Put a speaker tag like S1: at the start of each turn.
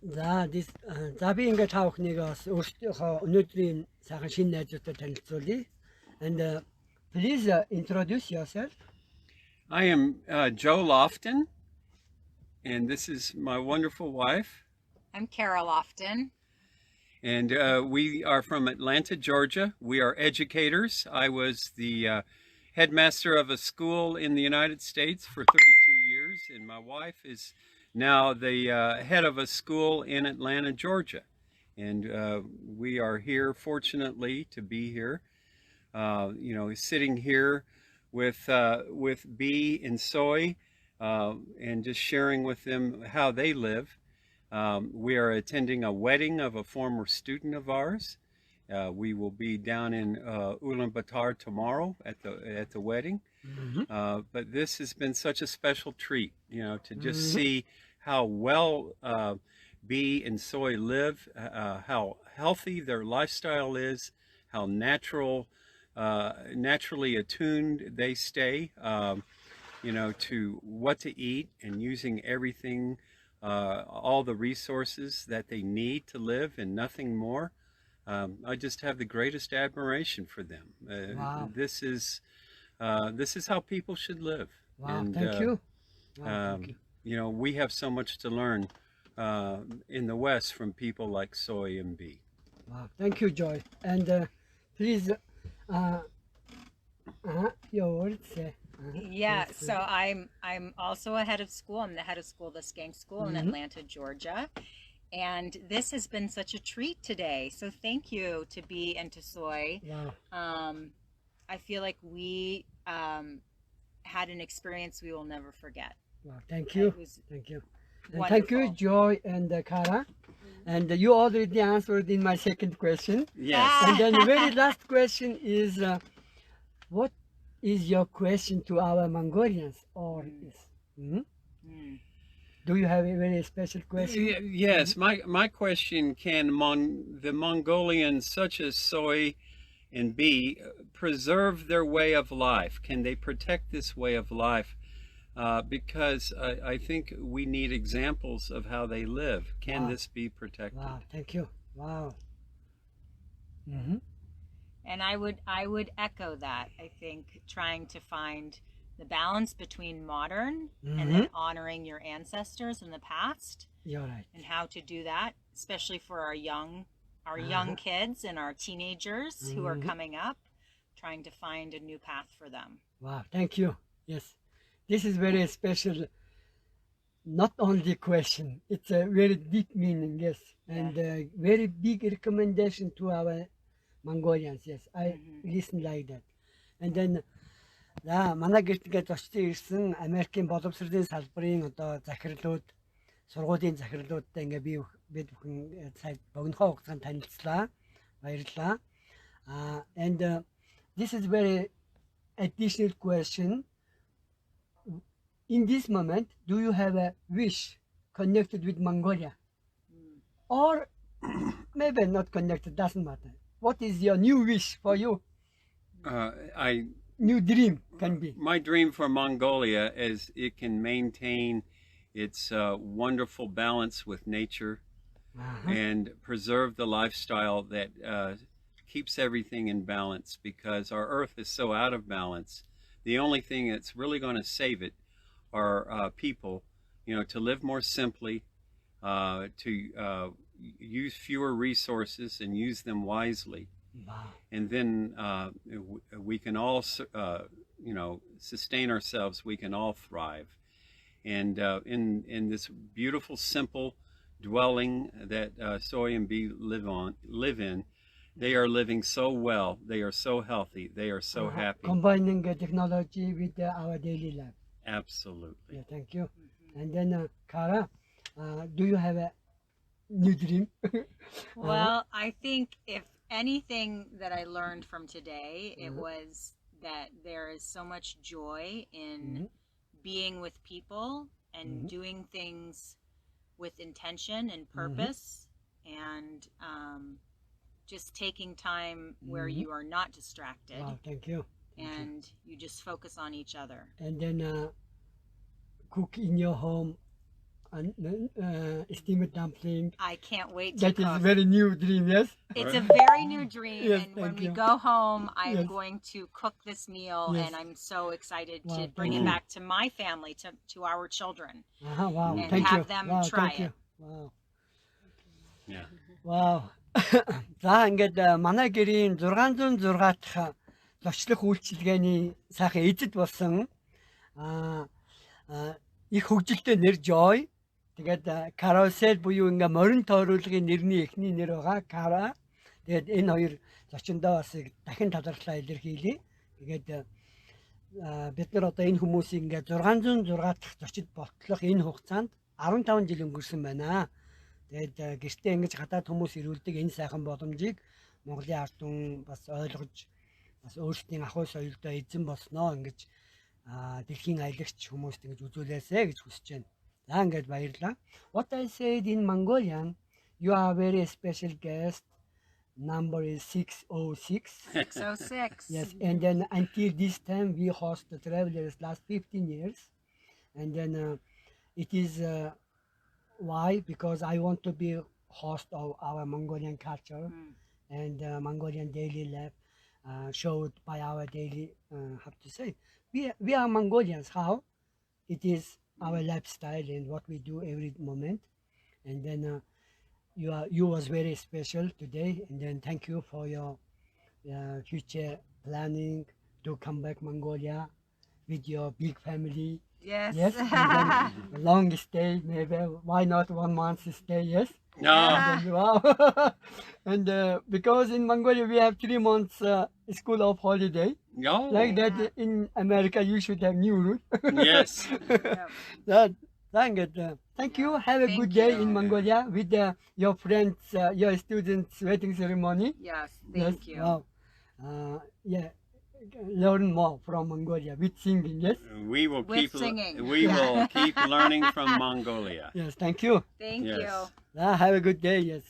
S1: За би ингээд та бүхнийг бас өөрсдийнхөө өнөөдрийн сайхан шинэ найзуудтай танилцуулъя. And please introduce yourself.
S2: I am Joe Loftin, and this is my wonderful wife.
S3: I'm Carol Loftin.
S2: And we are from Atlanta, Georgia. We are educators. I was the headmaster of a school in the United States for 32 years, and my wife is now the head of a school in Atlanta, Georgia. And we are here, fortunately, to be here. Sitting here with Bee and Soy, and just sharing with them how they live. We are attending a wedding of a former student of ours. We will be down in Ulaanbaatar tomorrow at the wedding. But this has been such a special treat, to just see how well Bee and Soy live, how healthy their lifestyle is, how naturally attuned they stay, to what to eat, and using everything, all the resources that they need to live and nothing more. I just have the greatest admiration for them.
S1: Wow.
S2: This is how people should live.
S1: Wow,
S2: and,
S1: thank you. Wow, thank you.
S2: We have so much to learn in the West from people like Soy and Bee.
S1: Wow, thank you, Joy. And please, your words.
S3: Yeah, so I'm also a head of school. I'm the head of school of the Skank School in Atlanta, Georgia. And this has been such a treat today. So thank you to Bee and to Soy.
S1: Wow.
S3: I feel like we had an experience we will never forget.
S1: Wow, thank you. Thank you. And thank you,
S3: Wonderful.
S1: Joy and Kara. And you already answered in my second question.
S2: Yes.
S1: And then the very last question is, what is your question to our Mongolians? Or do you have a very special question?
S2: Yes, my question, can the Mongolians such as Soy and Bee preserve their way of life? Can they protect this way of life? Because I think we need examples of how they live. Can this be protected?
S1: Wow, thank you. Wow.
S3: And I would echo that. I think trying to find the balance between modern and then honoring your ancestors in the past.
S1: You're right.
S3: And how to do that, especially for our young kids and our teenagers who are coming up, trying to find a new path for them.
S1: Wow, thank you. Yes, this is very special. Not only question, it's a very deep meaning, yes, and a very big recommendation to our Mongolians. Yes, I listen like that. And then манай гэрт ингээд зочдын ирсэн Америкийн боловсролын салбарын одоо захирлууд, сургуулийн захирлуудтай ингээд бид бүхэн цаг богинохоо хугацаанд танилцлаа. Баярлалаа. And this is very additional question. In this moment, do you have a wish connected with Mongolia? Or maybe not connected, doesn't matter. What is your new wish for you? New dream can be.
S2: My dream for Mongolia is it can maintain its wonderful balance with nature and preserve the lifestyle that keeps everything in balance, because our earth is so out of balance. The only thing that's really going to save it are people, to live more simply, to use fewer resources and use them wisely. And then we can all, sustain ourselves. We can all thrive. And in this beautiful, simple dwelling that Soy and Bee live in, they are living so well. They are so healthy. They are so happy.
S1: Combining technology with our daily life.
S2: Absolutely.
S1: Yeah, thank you. And then Kara, do you have a new dream?
S3: Well, I think if anything that I learned from today, it was that there is so much joy in being with people and doing things with intention and purpose, and just taking time where you are not distracted.
S1: Wow, thank you.
S3: And you just focus on each other.
S1: And then cook in your home steamed dumpling.
S3: I can't wait to
S1: That
S3: cook.
S1: is a very new dream, yes?
S3: It's a very new dream,
S1: Yes,
S3: and when
S1: thank
S3: we
S1: you.
S3: go home, I'm
S1: Yes.
S3: going to cook this meal,
S1: Yes.
S3: and I'm so excited
S1: Wow,
S3: to
S1: thank
S3: bring it
S1: you.
S3: back to my family, to our children.
S1: Wow,
S3: And
S1: thank
S3: have
S1: you.
S3: them
S1: Wow,
S3: try
S1: thank you.
S3: it.
S1: Wow.
S2: Yeah.
S1: Wow. За ингээд манай гэрийн 606 дахь зочлох үйлчилгээний сайхан эзэд болсон их хөгжилтэй нэр Joy. Тэгээд Carousel буюу ингээ морин тойруулгын нэрний эхний нэр байгаа Cara. Тэгээд энэ хоёр зочиндоо бас дахин талархлаа илэрхийлье. Тэгээд бид нар одоо энэ хүмүүсийг ингээ 606 дахь зочид болтлох энэ хугацаанд 15 жил өнгөрсөн байна. Тэгээд гэртээ ингэж гадаад хүмүүс ирүүлдэг энэ сайхан боломжийг Монголын ард түмэн бас ойлгож бас өөрсдийн ахуй соёлдоо эзэн болсноо ингэж дэлхийн аялагч хүмүүст ингэж үзүүлээсэ гэж хүсэж байна. За ингэж баярлалаа. What I said in Mongolian, you are a very special guest. Number is 606.
S3: 606.
S1: Yes, and then until this time we host the travelers last 15 years. And then it is why? Because I want to be host of our Mongolian culture and Mongolian daily life showed by our daily, have to say, we are Mongolians. How? It is our lifestyle and what we do every moment. And then you was very special today. And then thank you for your future planning to come back Mongolia with your big family.
S3: Yes.
S1: Yes, and then long stay, maybe. Why not 1 month stay? Yes.
S2: No.
S1: And then, wow. And because in Mongolia we have 3 months school of holiday.
S2: No.
S1: Like that in America you should have new rule.
S2: Yes.
S1: That, thank you. Have a
S3: Thank
S1: good day
S3: you.
S1: in Mongolia with your friends, your students' wedding ceremony.
S3: Yes. Thank you.
S1: Wow. Yeah. Learn more from Mongolia with singing. Yes.
S2: We will
S3: With
S2: keep
S3: singing.
S2: we will keep learning from Mongolia.
S1: Yes. Thank you.
S3: Thank
S2: Yes.
S3: you.
S1: Have a good day. Yes.